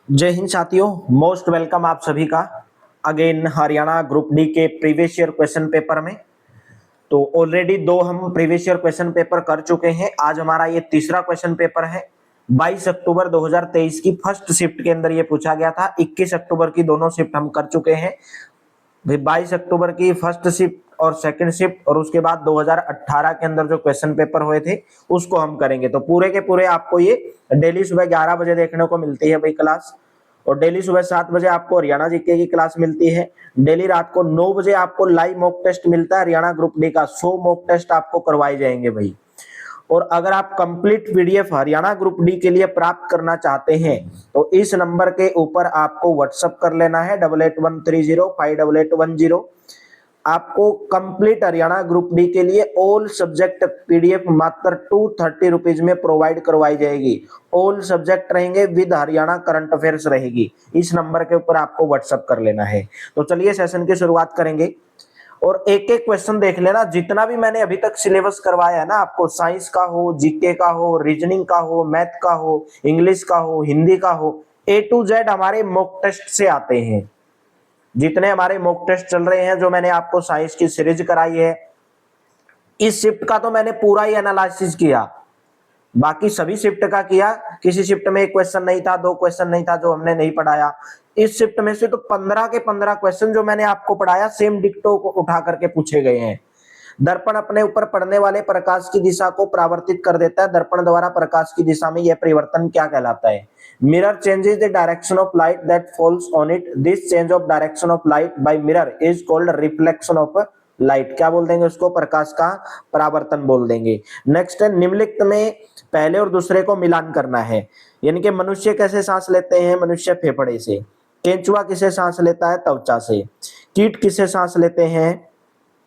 जय हिंद साथियों, most welcome आप सभी का अगेन हरियाणा ग्रुप डी के प्रीवियस ईयर क्वेश्चन पेपर में। तो ऑलरेडी दो हम प्रीवियस ईयर क्वेश्चन पेपर कर चुके हैं। आज हमारा ये तीसरा क्वेश्चन पेपर है। 22 अक्टूबर 2023 की फर्स्ट शिफ्ट के अंदर ये पूछा गया था। 21 अक्टूबर की दोनों शिफ्ट हम कर चुके हैं। 22 अक्टूबर की फर्स्ट शिफ्ट और सेकंड शिफ्ट और उसके बाद 2018 के अंदर जो क्वेश्चन पेपर हुए थे उसको हम करेंगे। तो पूरे के पूरे आपको ये डेली सुबह 11 बजे देखने को मिलती है भाई क्लास, और डेली सुबह 7 बजे आपको हरियाणा जीके की क्लास मिलती है। डेली रात को 9 बजे आपको लाइव मॉक टेस्ट मिलता है हरियाणा ग्रुप डी का। 100 मॉक टेस्ट आपको करवाए जाएंगे भाई। और अगर आप complete PDF Haryana group D के लिए प्राप्त करना चाहते हैं तो इस नंबर के ऊपर आपको व्हाट्सएप कर लेना है 8813058810। आपको कंप्लीट हरियाणा ग्रुप डी के लिए ऑल सब्जेक्ट पीडीएफ मात्र 230 रुपीज में प्रोवाइड करवाई जाएगी। ऑल सब्जेक्ट रहेंगे विद हरियाणा करंट अफेयर्स रहेगी। इस नंबर के ऊपर आपको व्हाट्सएप कर लेना है। तो चलिए सेशन की शुरुआत करेंगे और एक एक क्वेश्चन देख लेना। जितना भी मैंने अभी तक सिलेबस करवाया है ना, आपको साइंस का हो, जीके का हो, रीजनिंग का हो, मैथ का हो, इंग्लिश का हो, हिंदी का हो, ए टू जेड हमारे मॉक टेस्ट से आते हैं। जितने हमारे मॉक टेस्ट चल रहे हैं, जो मैंने आपको साइंस की सीरीज कराई है, इस शिफ्ट का तो मैंने पूरा ही एनालिसिस किया। बाकी सभी शिफ्ट का किया। किसी शिफ्ट में एक क्वेश्चन नहीं था, दो क्वेश्चन नहीं था जो हमने नहीं पढ़ाया। इस शिफ्ट में से तो 15 के 15 क्वेश्चन जो मैंने आपको पढ़ाया सेम डिक्टो को उठा करके पूछे गए हैं। दर्पण अपने ऊपर पड़ने वाले प्रकाश की दिशा को परावर्तित कर देता है। दर्पण द्वारा प्रकाश की दिशा में यह परिवर्तन क्या कहलाता है? Mirror changes the direction of light that falls on it. This change of direction of light by mirror is called reflection of light. क्या बोल देंगे उसको? प्रकाश का परावर्तन बोल देंगे। नेक्स्ट है, निम्नलिखित में पहले और दूसरे को मिलान करना है। यानी कि मनुष्य कैसे सांस लेते हैं? मनुष्य फेफड़े से। केंचुआ किसे सांस लेता है? त्वचा से। कीट किसे सांस लेते हैं?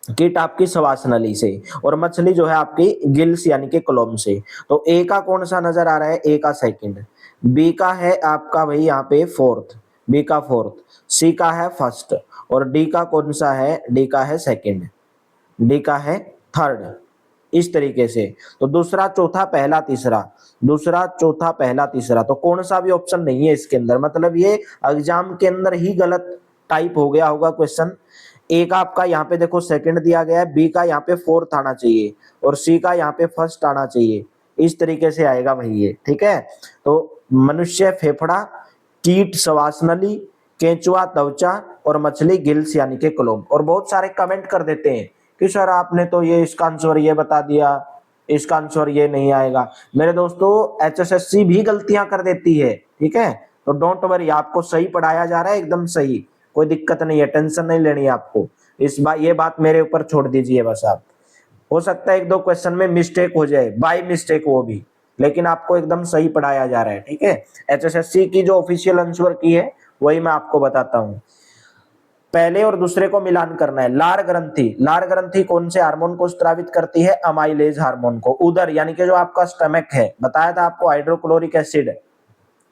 कीट आपकी श्वास नली से। और मछली जो है आपकी गिल्स यानी कि क्लोम से। तो ए का कौन सा नजर आ रहा है? ए का सेकंड। बी का है आपका भाई यहाँ पे फोर्थ, बी का फोर्थ। सी का है फर्स्ट। और डी का कौन सा है? डी का है सेकंड, डी का है थर्ड। इस तरीके से। तो दूसरा, चौथा, पहला, तीसरा, दूसरा, चौथा, पहला, तीसरा, तो कौन सा भी ऑप्शन नहीं है इसके अंदर। मतलब ये एग्जाम के अंदर ही गलत टाइप हो गया होगा क्वेश्चन। ए का आपका यहाँ पे देखो सेकंड दिया गया है, बी का यहाँ पे फोर्थ आना चाहिए और सी का यहाँ पे फर्स्ट आना चाहिए। इस तरीके से आएगा भाई ये, ठीक है। तो मनुष्य फेफड़ा, कीट श्वास नली, केंचुआ त्वचा और मछली गिल्स यानी कि क्लोम। और बहुत सारे कमेंट कर देते हैं कि सर आपने तो ये इसका आंसर ये बता दिया, इसका आंसर ये नहीं आएगा। मेरे दोस्तों, एचएसएससी भी गलतियां कर देती है, ठीक है। तो डोंट वरी, आपको सही पढ़ाया जा रहा है, एकदम सही, कोई दिक्कत नहीं है, टेंशन नहीं लेनी है आपको। इस बार ये बात मेरे ऊपर छोड़ दीजिए बस आप। हो सकता है एक दो क्वेश्चन में मिस्टेक हो जाए, बाय मिस्टेक वो भी, लेकिन आपको एकदम सही पढ़ाया जा रहा है, ठीक है। एचएसएससी की जो ऑफिशियल आंसर की है वही मैं आपको बताता हूँ। पहले और दूसरे को मिलान करना है। लार ग्रंथि, लार ग्रंथि कौन से हार्मोन को स्रावित करती है? अमाइलेज हार्मोन को। उदर यानी कि जो आपका स्टमक है, बताया था आपको, हाइड्रोक्लोरिक एसिड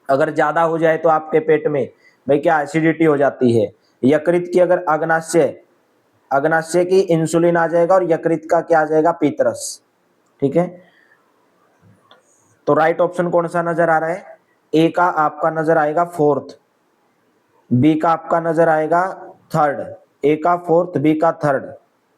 अगर ज्यादा हो जाए तो आपके पेट में भाई क्या एसिडिटी हो जाती है। यकृत की अगर अग्नाशय, अग्नाशय की इंसुलिन आ जाएगा और यकृत का क्या आ जाएगा? पीतरस, ठीक है। तो राइट ऑप्शन कौन सा नजर आ रहा है? ए का आपका नजर आएगा फोर्थ, बी का आपका नजर आएगा थर्ड, ए का फोर्थ, बी का थर्ड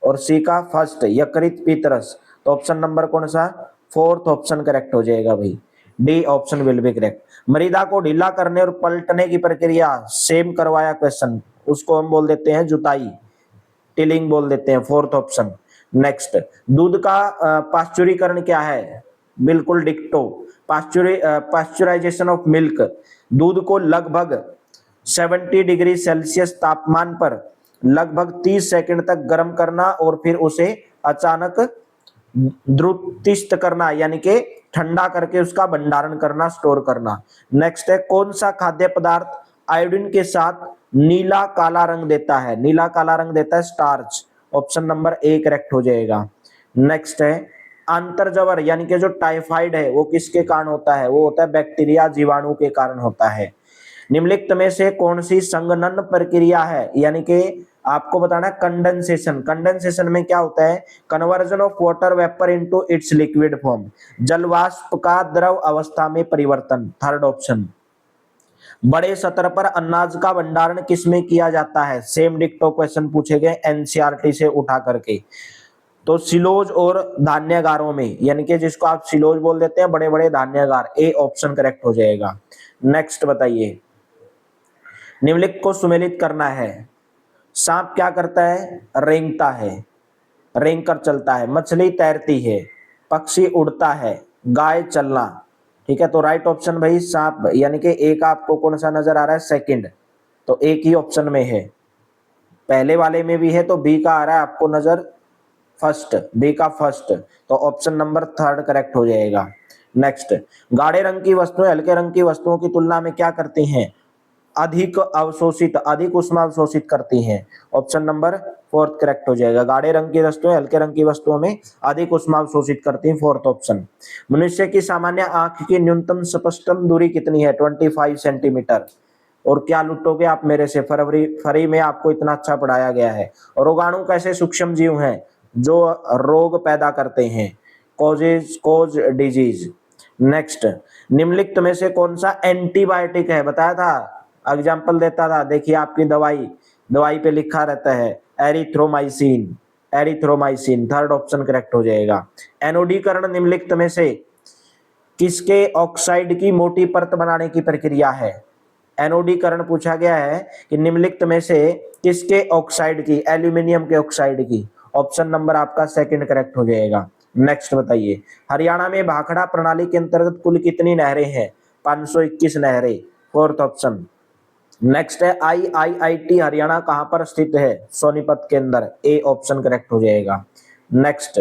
और सी का फर्स्ट, यकृत पीतरस। तो ऑप्शन नंबर कौन सा? फोर्थ ऑप्शन करेक्ट हो जाएगा भाई। D option will be correct. मृदा को ढीला करने और पलटने की प्रक्रिया सेम करवाया क्वेश्चन, उसको हम बोल देते हैं जुताई, टिलिंग बोल देते हैं, फोर्थ ऑप्शन। नेक्स्ट, दूध का पाश्चुरीकरण क्या है? बिल्कुल डिक्टो। पाश्चुराइजेशन ऑफ मिल्क, दूध को लगभग 70 डिग्री सेल्सियस तापमान पर लगभग 30 सेकंड तक गर्म करना और फिर उसे अचानक द्रुतिस्त करना, यानी कि ठंडा करके उसका भंडारण करना, स्टोर करना। नेक्स्ट है, कौन सा खाद्य पदार्थ आयोडीन के साथ नीला काला रंग देता है? नीला काला रंग देता है starch. Option number A correct हो जाएगा। नेक्स्ट है, अंतर्जवर यानी कि जो टाइफाइड है वो किसके कारण होता है? वो होता है बैक्टीरिया, जीवाणु के कारण होता है। निम्नलिखित में से कौन सी संघनन प्रक्रिया है? यानी कि आपको बताना है कंडेंसेशन। कंडेंसेशन में क्या होता है? Conversion of water vapour into its liquid form, जल वाष्प का द्रव अवस्था में परिवर्तन, थर्ड ऑप्शन। बड़े स्तर पर अनाज का भंडारण किसमें किया जाता है? सेम डिक्टो क्वेश्चन पूछे गए एनसीईआरटी से उठा करके। तो सिलोज और धान्यागारों में, यानी कि जिसको आप सिलोज बोल देते हैं, बड़े बड़े धान्यागार, ए ऑप्शन करेक्ट हो जाएगा। नेक्स्ट बताइए, निम्नलिखित को सुमेलित करना है। सांप क्या करता है? रेंगता है, रेंग कर चलता है। मछली तैरती है, पक्षी उड़ता है, गाय चलना। ठीक है, तो राइट ऑप्शन भाई सांप, यानी कि ए का आपको कौन सा नजर आ रहा है? सेकंड। तो एक ही ऑप्शन में है, पहले वाले में भी है, तो बी का आ रहा है आपको नजर फर्स्ट, बी का फर्स्ट, तो ऑप्शन नंबर थर्ड करेक्ट हो जाएगा। नेक्स्ट, गाढ़े रंग की वस्तुएं हल्के रंग की वस्तुओं की तुलना में क्या करती हैं? अधिक अवशोषित, अधिक उष्मा अवशोषित करती हैं। ऑप्शन नंबर फोर्थ करेक्ट हो जाएगा। गाढ़े रंग की वस्तुएं हल्के रंग की वस्तुओं में अधिक उष्मा अवशोषित करती हैं, फोर्थ ऑप्शन। मनुष्य की सामान्य आंख की न्यूनतम स्पष्टतम दूरी कितनी है? 25 सेंटीमीटर। और क्या लुटोगे आप मेरे से, फरवरी में आपको इतना अच्छा पढ़ाया गया है। रोगाणु कैसे सूक्ष्म जीव हैं जो रोग पैदा करते हैं? कोज डिजीज। नेक्स्ट, निम्नलिखित में से कौन सा एंटीबायोटिक है? बताया था, एग्जाम्पल देता था, देखिए आपकी दवाई पे लिखा रहता है erythromycin, erythromycin, third option correct हो जाएगा। एनोडीकरण निम्नलिखित में से किसके ऑक्साइड की मोटी परत बनाने की प्रक्रिया है? एनोडीकरण पूछा गया है कि निम्नलिखित में से किसके ऑक्साइड की? एल्यूमिनियम के ऑक्साइड की। ऑप्शन नंबर आपका सेकंड करेक्ट हो जाएगा। नेक्स्ट बताइए, हरियाणा में भाखड़ा प्रणाली के अंतर्गत कुल कितनी नहरें हैं? 521 नहरें, फोर्थ ऑप्शन। नेक्स्ट है आईआईटी हरियाणा कहां पर स्थित है? सोनीपत के अंदर, ए ऑप्शन करेक्ट हो जाएगा। नेक्स्ट,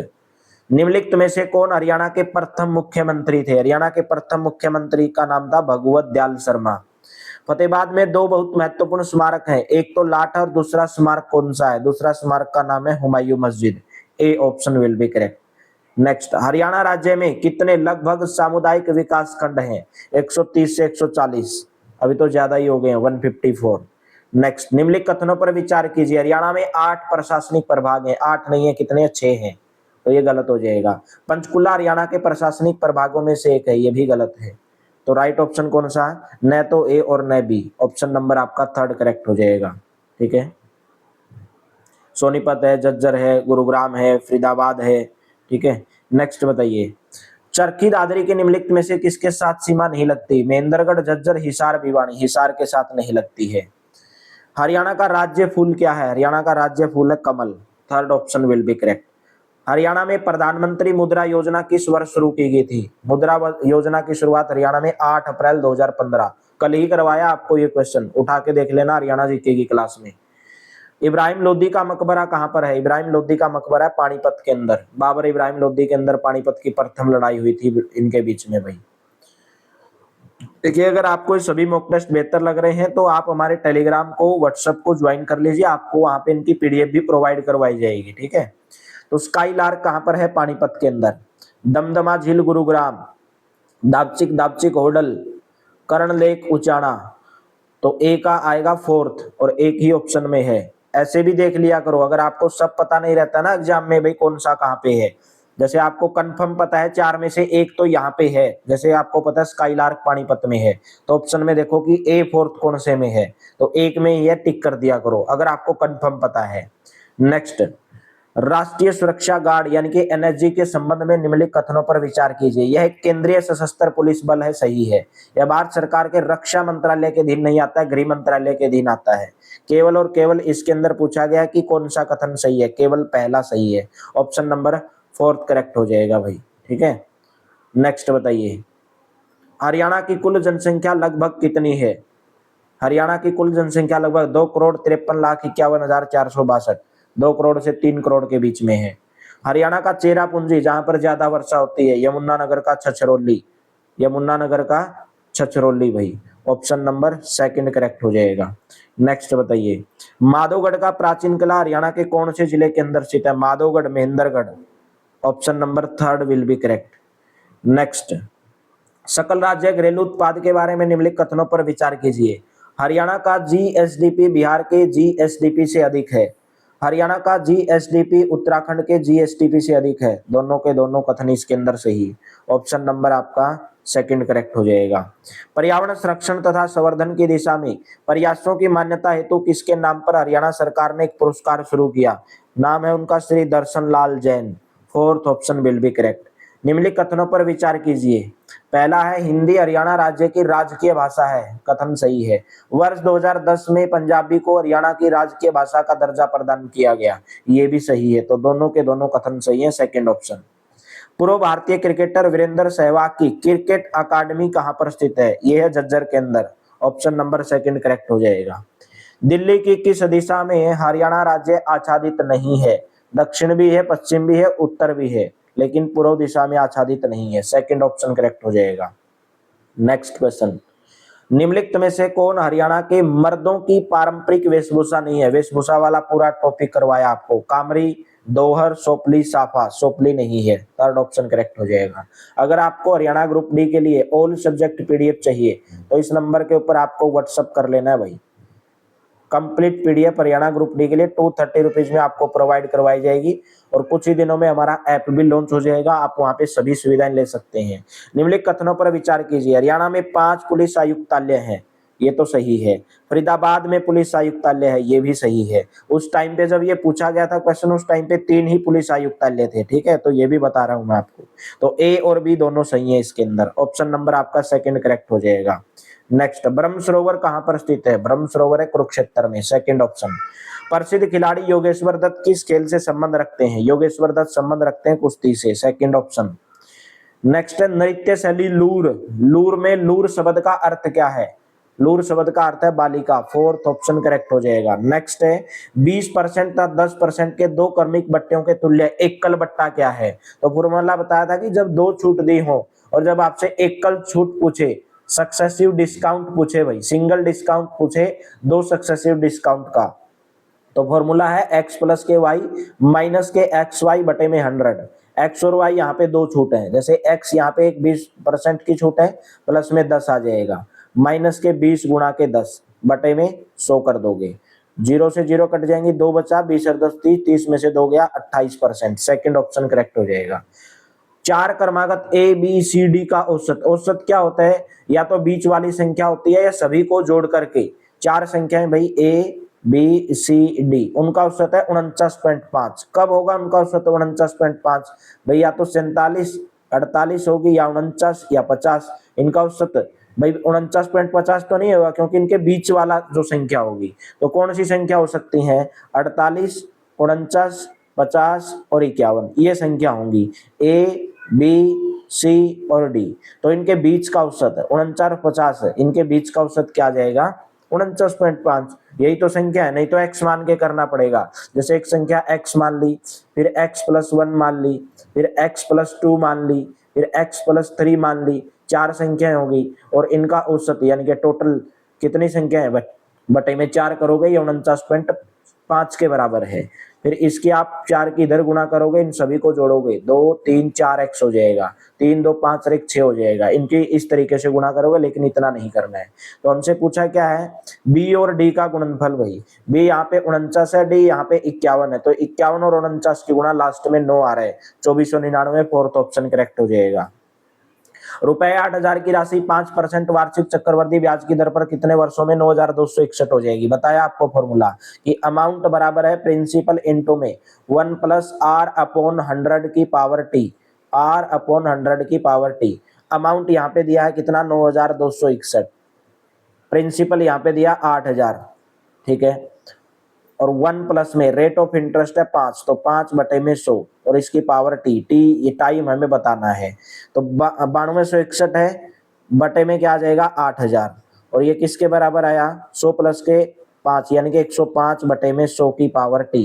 निम्नलिखित में से कौन हरियाणा के प्रथम मुख्यमंत्री थे? हरियाणा के प्रथम मुख्यमंत्री का नाम था भगवत दयाल शर्मा। फतेहाबाद में दो बहुत महत्वपूर्ण स्मारक हैं, एक तो लाठ और दूसरा स्मारक कौन सा है? दूसरा स्मारक का नाम है हुमायूं मस्जिद, A option will be correct. Next, Haryana राज्य में कितने लगभग सामुदायिक विकास खंड हैं? 130 से 140, अभी तो ज्यादा ही हो गए हैं, 154। नेक्स्ट, निम्नलिखित कथनों पर विचार कीजिए। हरियाणा में 8 प्रशासनिक प्रभाग हैं, 8 नहीं है, कितने? 6 हैं, तो ये गलत हो जाएगा। पंचकुला हरियाणा के प्रशासनिक प्रभागों में से एक है, ये भी गलत है। तो राइट ऑप्शन कौन सा? न तो ए और न बी, ऑप्शन नंबर आपका थर्ड करेक्ट हो जाएगा। ठीक है, सोनीपत है, झज्जर है, गुरुग्राम है, फरीदाबाद है। ठीक है, नेक्स्ट बताइए, चरखी दादरी के निम्नलिखित में से किसके साथ सीमा नहीं लगती? महेंद्रगढ़, झज्जर, हिसार, भिवानी। हिसार के साथ नहीं लगती है। हरियाणा का राज्य फूल क्या है? हरियाणा का राज्य फूल है कमल, third option will be correct. Haryana में प्रधानमंत्री मुद्रा योजना किस वर्ष शुरू की गई थी? मुद्रा योजना की शुरुआत हरियाणा में 8 अप्रैल 2015, कल ही करवाया आपको ये क्वेश्चन, उठा के देख लेना, हरियाणा जीके की क्लास में। इब्राहिम लोदी का मकबरा कहां पर है? इब्राहिम लोदी का मकबरा है पानीपत के अंदर। बाबर इब्राहिम लोदी के अंदर पानीपत की प्रथम लड़ाई हुई थी इनके बीच में भाई। देखिए, अगर आपको सभी मॉक टेस्ट बेहतर लग रहे हैं तो आप हमारे टेलीग्राम को, व्हाट्सएप को ज्वाइन कर लीजिए, आपको वहां पे इनकी पीडीएफ भी प्रोवाइड करवाई जाएगी। ठीक है, तो स्काई लार्क कहां पर है? पानीपत के अंदर। दमदमा झील गुरुग्राम, दापचिक होडल, कर्ण लेक उचाना, तो ए का आएगा फोर्थ, और एक ही ऑप्शन में है। ऐसे भी देख लिया करो, अगर आपको सब पता नहीं रहता ना एग्जाम में भाई कौन सा कहाँ पे है, जैसे आपको कंफर्म पता है 4 में से एक तो यहाँ पे है, जैसे आपको पता है स्काईलार्क पानीपत में है, तो ऑप्शन में देखो कि ए फोर्थ कौन से में है, तो एक में ही है, टिक कर दिया करो अगर आपको कंफर्म पता है। नेक्स्ट, राष्ट्रीय सुरक्षा गार्ड यानी कि एनएसजी के संबंध में निम्नलिखित कथनों पर विचार कीजिए। यह एक केंद्रीय सशस्त्र पुलिस बल है, सही है। यह भारत सरकार के रक्षा मंत्रालय के अधीन नहीं आता है, गृह मंत्रालय के अधीन आता है। केवल और केवल इसके अंदर पूछा गया कि कौन सा कथन सही है, केवल पहला सही है, ऑप्शन नंबर फोर्थ करेक्ट हो जाएगा भाई। ठीक है, नेक्स्ट बताइए, हरियाणा की कुल जनसंख्या लगभग कितनी है? हरियाणा की कुल जनसंख्या लगभग 2,53,51,462, 2 करोड़ से 3 करोड़ के बीच में है। हरियाणा का चेरा पूंजी जहां पर ज्यादा वर्षा होती है, यमुनानगर का छछरौली, यमुनानगर का छछरौली भाई, ऑप्शन नंबर सेकंड करेक्ट हो जाएगा। नेक्स्ट बताइए, माधोगढ़ का प्राचीन किला हरियाणा के कौन से जिले के अंदर स्थित है? Madhogarh, Mahendragarh, option number third will be correct. Next, सकल राज्य घरेलू उत्पाद के बारे में निम्नलिखित कथनों पर विचार कीजिए। हरियाणा का जीएसडीपी बिहार के जीएसडीपी से अधिक है। हरियाणा का जीएसडीपी उत्तराखंड के जीएसडीपी से अधिक है। दोनों के दोनों कथन इसके अंदर सही, ऑप्शन नंबर आपका सेकंड करेक्ट हो जाएगा। पर्यावरण संरक्षण तथा संवर्धन की दिशा में प्रयासों की मान्यता हेतु किसके नाम पर हरियाणा सरकार ने एक पुरस्कार शुरू किया? नाम है उनका Shri Darshan Lal Jain. Fourth option will be correct. निम्नलिखित कथनों पर विचार कीजिए। पहला है हिंदी हरियाणा राज्य की राजकीय भाषा है, कथन सही है। वर्ष 2010 में पंजाबी को हरियाणा की राजकीय भाषा का दर्जा प्रदान किया गया, ये भी सही है। तो दोनों के दोनों कथन सही है, सेकंड ऑप्शन। पूर्व भारतीय क्रिकेटर वीरेंद्र सहवाग की क्रिकेट अकादमी कहां पर स्थित है? यह है झज्जर के अंदर। ऑप्शन नंबर सेकंड करेक्ट हो जाएगा। दिल्ली की किस दिशा में हरियाणा राज्य आच्छादित नहीं है? दक्षिण भी है, पश्चिम भी है, उत्तर भी है, लेकिन पूर्व दिशा में आच्छादित नहीं है। सेकंड ऑप्शन करेक्ट हो जाएगा। नेक्स्ट क्वेश्चन, निम्नलिखित में से कौन हरियाणा के मर्दों की पारंपरिक वेशभूषा नहीं है? वेशभूषा वाला पूरा टॉपिक करवाया आपको। कामरी, दोहर, सोपली, साफा। सोपली नहीं है, थर्ड ऑप्शन करेक्ट हो जाएगा। अगर आपको हरियाणा ग्रुप डी के लिए ऑल सब्जेक्ट पीडीएफ चाहिए तो इस नंबर के ऊपर आपको व्हाट्सअप कर लेना है भाई। Complete PDF Haryana group D के लिए 230 रुपीज में आपको प्रोवाइड करवाई जाएगी और कुछ ही दिनों में हमारा ऐप भी लॉन्च हो जाएगा, आप वहां पे सभी सुविधाएं ले सकते हैं। निम्नलिखित कथनों पर विचार कीजिए। हरियाणा में 5 पुलिस आयुक्तालय हैं, ये तो सही है। फरीदाबाद में पुलिस आयुक्तालय है, ये भी सही है। उस टाइम पे जब ये पूछा गया था क्वेश्चन, उस टाइम पे 3 ही पुलिस आयुक्तालय थे, ठीक है, तो ये भी बता रहा हूं मैं आपको। तो ए और बी दोनों सही है इसके अंदर। ऑप्शन नंबर आपका सेकंड करेक्ट हो जाएगा। नेक्स्ट, ब्रह्म सरोवर कहां पर स्थित है? ब्रह्म सरोवर है कुरुक्षेत्र में, सेकंड ऑप्शन। प्रसिद्ध खिलाड़ी योगेश्वर दत्त किस खेल से संबंध रखते हैं? योगेश्वर दत्त संबंध रखते हैं कुश्ती से, सेकंड ऑप्शन। नेक्स्ट है नृत्य शैली लूर। लूर में लूर शब्द का अर्थ क्या है? लूर शब्द का अर्थ है बालिका, फोर्थ ऑप्शन करेक्ट हो जाएगा। नेक्स्ट है 20% तथा 10% के दो क्रमिक बट्टियों के तुल्य एकल बट्टा क्या है? तो फॉर्मूला बताया था कि जब दो छूट दी हो और जब आपसे एकल छूट पूछे, सक्सेसिव डिस्काउंट पूछे भाई, सिंगल डिस्काउंट पूछे, दो सक्सेसिव डिस्काउंट का, तो फॉर्मूला है x प्लस के वाई माइनस के एक्स वाई बटे में 100। x और y यहाँ पे दो छूट है, जैसे x यहाँ पे एक 20% की छूट है, प्लस में 10 आ जाएगा, माइनस के 20 गुणा के 10 बटे में 100 कर दोगे, 0 से 0 कट जाएंगे, 2 बचा, 20 और 10 30, 30 में से 2 गया 28%। सेकंड ऑप्शन करेक्ट हो जाएगा। चार क्रमागत ए बी सी डी का औसत, औसत क्या होता है? या तो बीच वाली संख्या होती है या सभी को जोड़ करके। चार संख्याएं भाई ए बी सी डी, उनका औसत है 49.5। कब होगा उनका औसत 49.5? भाई या तो 47 48 होगी या 49 या 50। इनका औसत भाई 49.50 तो नहीं होगा क्योंकि इनके बीच वाला जो संख्या होगी, तो कौन सी संख्या हो सकती है? 48, 49, 50 और 51, ये संख्या होंगी ए बी सी और डी। तो इनके बीच का औसत 49 50 है, इनके बीच का औसत क्या आ जाएगा? 49.5। यही तो संख्या है, नहीं तो x मान के करना पड़ेगा। जैसे एक संख्या x मान ली, फिर x प्लस 1 मान ली, फिर x प्लस 2 मान ली, फिर x प्लस 3 मान ली, चार संख्याएं होगी और इनका औसत यानी कि टोटल कितनी संख्या है बटे में 4 करोगे, ये 49.5 के बराबर है। फिर इसके आप 4 की इधर गुणा करोगे, इन सभी को जोड़ोगे, 2 3 4 x हो जाएगा, 3 2 5 और 1 6 हो जाएगा। इनकी इस तरीके से गुणा करोगे, लेकिन इतना नहीं करना है। तो हमसे पूछा क्या है? बी और डी का गुणनफल भाई। बी यहाँ पे 49 है, डी यहाँ पे 51 है, तो 51 और 49 की गुणा लास्ट में 9 आ रहा है, 2499, फोर्थ ऑप्शन करेक्ट हो जाएगा। रुपए 8000 की राशि 5% वार्षिक चक्रवृद्धि ब्याज की दर पर कितने वर्षों में 9261 हो जाएगी? बताया आपको फॉर्मूला कि अमाउंट बराबर है प्रिंसिपल इनटू में 1 प्लस आर अपॉन 100 की पावर टी, आर अपॉन 100 की पावर टी। अमाउंट यहाँ पे दिया है कितना? 9261। प्रिंसिपल यहाँ पे दिया 8000, ठीक है, और 1 प्लस में रेट ऑफ इंटरेस्ट है 5, तो 5 बटे में 100 और इसकी पावर टी, टी ये टाइम हमें बताना है। तो 9261 है, बटे में क्या आ जाएगा? 8000, और ये किसके बराबर आया? 100 प्लस के 5 यानी कि 105 बटे में 100 की पावर टी,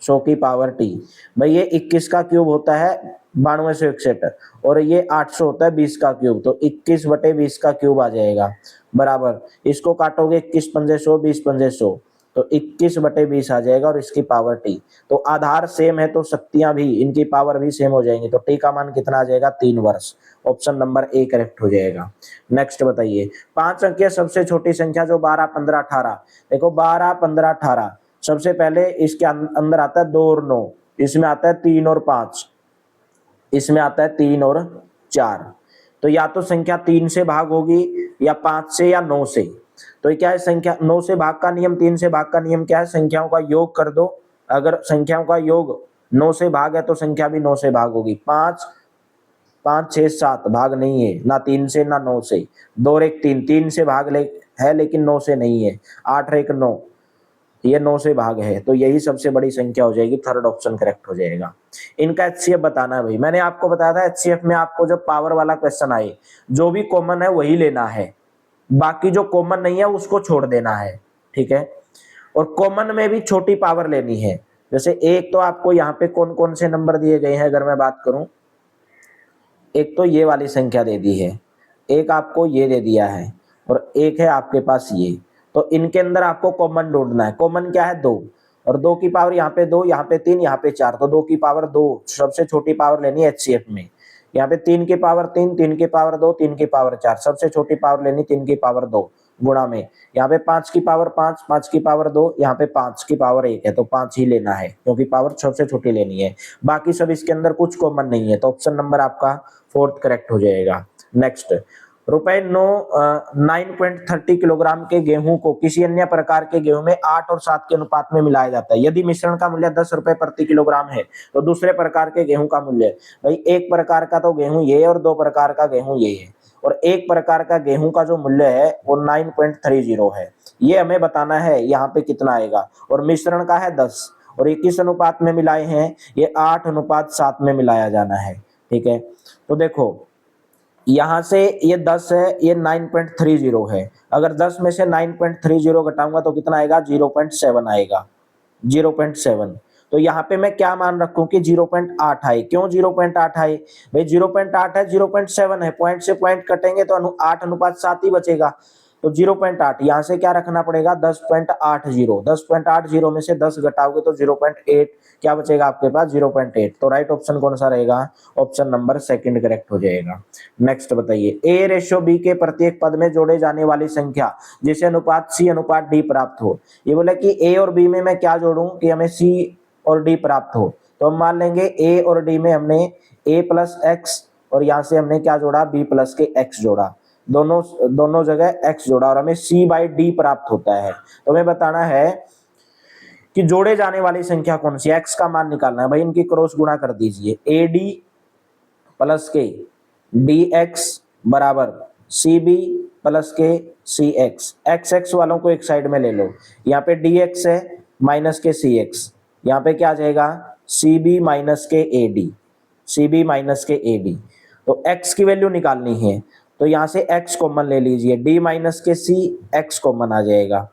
100 की पावर टी। भाई ये 21 का क्यूब होता है 9261 और ये 800 होता है 20 का क्यूब, तो 21 बटे 20 का क्यूब आ जाएगा बराबर। इसको काटोगे 21 पंजे 100, 20 पंजे 100, तो 21 बटे 20 आ जाएगा और इसकी पावर टी। तो आधार सेम है तो शक्तियां भी, इनकी पावर भी सेम हो जाएंगी, तो टी का मान कितना आ जाएगा? 3 वर्ष। ऑप्शन नंबर ए करेक्ट हो जाएगा। नेक्स्ट बताइए, 5 अंकीय सबसे छोटी संख्या जो 12 15 18। देखो 12 15 18, सबसे पहले इसके अंदर आता है 2 और 9, इसमें आता है 3 और 5, इसमें आता है 3 और 4, तो या तो संख्या 3 से भाग होगी या 5 से या 9 से। तो ये क्या है, संख्या 9 से भाग का नियम, 3 से भाग का नियम क्या है, संख्याओं का योग कर दो। अगर संख्याओं का योग 9 से भाग है तो संख्या भी 9 से भाग होगी। 5 5 6 7 भाग नहीं है, ना 3 से ना 9 से। 2 और 1 3, 3 से भाग ले है लेकिन 9 से नहीं है। 8 और 1 9, ये 9 से भाग है, तो यही सबसे बड़ी संख्या हो जाएगी। थर्ड ऑप्शन करेक्ट हो जाएगा। इनका एचसीएफ बताना है भाई। मैंने आपको बताया था एचसीएफ में आपको जब पावर वाला क्वेश्चन आए, जो भी कॉमन है वही लेना है, बाकी जो कॉमन नहीं है उसको छोड़ देना है, ठीक है। और कॉमन में भी छोटी पावर लेनी है। जैसे एक तो आपको यहाँ पे कौन कौन से नंबर दिए गए हैं अगर मैं बात करूं, एक तो ये वाली संख्या दे दी है, एक आपको ये दे दिया है, और एक है आपके पास ये। तो इनके अंदर आपको कॉमन ढूंढना है। कॉमन क्या है, 2, और 2 की पावर यहाँ पे 2, यहाँ पे 3, यहाँ पे 4, तो 2 की पावर 2 सबसे छोटी पावर लेनी है एचसीएफ में। यहाँ पे 3 की पावर 3, 3 की पावर 2, 3 की पावर 4, सबसे छोटी पावर लेनी 3 की पावर 2 गुणा में। यहाँ पे 5 की पावर 5, 5 की पावर 2, यहाँ पे 5 की पावर 1 है, तो 5 ही लेना है क्योंकि पावर सबसे छोटी लेनी है। बाकी सब इसके अंदर कुछ कॉमन नहीं है, तो ऑप्शन नंबर आपका फोर्थ करेक्ट हो जाएगा। नेक्स्ट, रुपए 9.30 किलोग्राम के गेहूं को किसी अन्य प्रकार के गेहूं में 8 और 7 के अनुपात में मिलाया जाता है। यदि मिश्रण का मूल्य 10 रुपए प्रति किलोग्राम है तो दूसरे प्रकार के गेहूं का मूल्य, भाई एक प्रकार का तो गेहूं ये है और 2 प्रकार का गेहूं ये है, और एक प्रकार का गेहूं का जो मूल्य है वो 9.30 है। ये हमें बताना है यहाँ पे कितना आएगा, और मिश्रण का है 10, और ये किस अनुपात में मिलाए हैं, ये 8:7 में मिलाया जाना है, ठीक है। तो देखो यहां से ये 10 है, ये 9.30 है। अगर 10 में से 9.30 घटाऊंगा तो कितना आएगा, 0.7 आएगा, 0.7। तो यहाँ पे मैं क्या मान रखूं कि 0.8 आए। क्यों 0.8 आए भाई, 0.8 है, 0.7 है, पॉइंट से पॉइंट कटेंगे तो 8:7 ही बचेगा। तो 0.8 यहाँ से क्या रखना पड़ेगा, 10.80। 10.80 में से 10 घटाओगे तो 0.8 क्या बचेगा आपके पास, 0.8। तो राइट ऑप्शन कौन सा रहेगा, ऑप्शन नंबर सेकंड करेक्ट हो जाएगा। नेक्स्ट बताइए, A/B के प्रत्येक पद में जोड़े जाने वाली संख्या जिसे अनुपात C/D प्राप्त हो। ये बोला कि A और B में मैं क्या जोड़ूं कि हमें C और D प्राप्त हो। तो हम मान लेंगे A और D में हमने A प्लस एक्स, और यहाँ से हमने क्या जोड़ा, B प्लस के x जोड़ा, दोनों जगह x जोड़ा, और हमें C/D प्राप्त होता है। तो हमें बताना है कि जोड़े जाने वाली संख्या कौन सी है, x का मान निकालना है भाई। इनकी क्रॉस गुणा कर दीजिए, AD प्लस के DX बराबर CB प्लस के CX। XX वालों को एक साइड में ले लो, यहाँ पे DX है माइनस के CX, यहाँ पे क्या आ जाएगा, CB माइनस के AD, CB माइनस के AD। तो x की वैल्यू निकालनी है, तो यहाँ से x कॉमन ले लीजिए, D माइनस के C, x कॉमन आ जाएगा,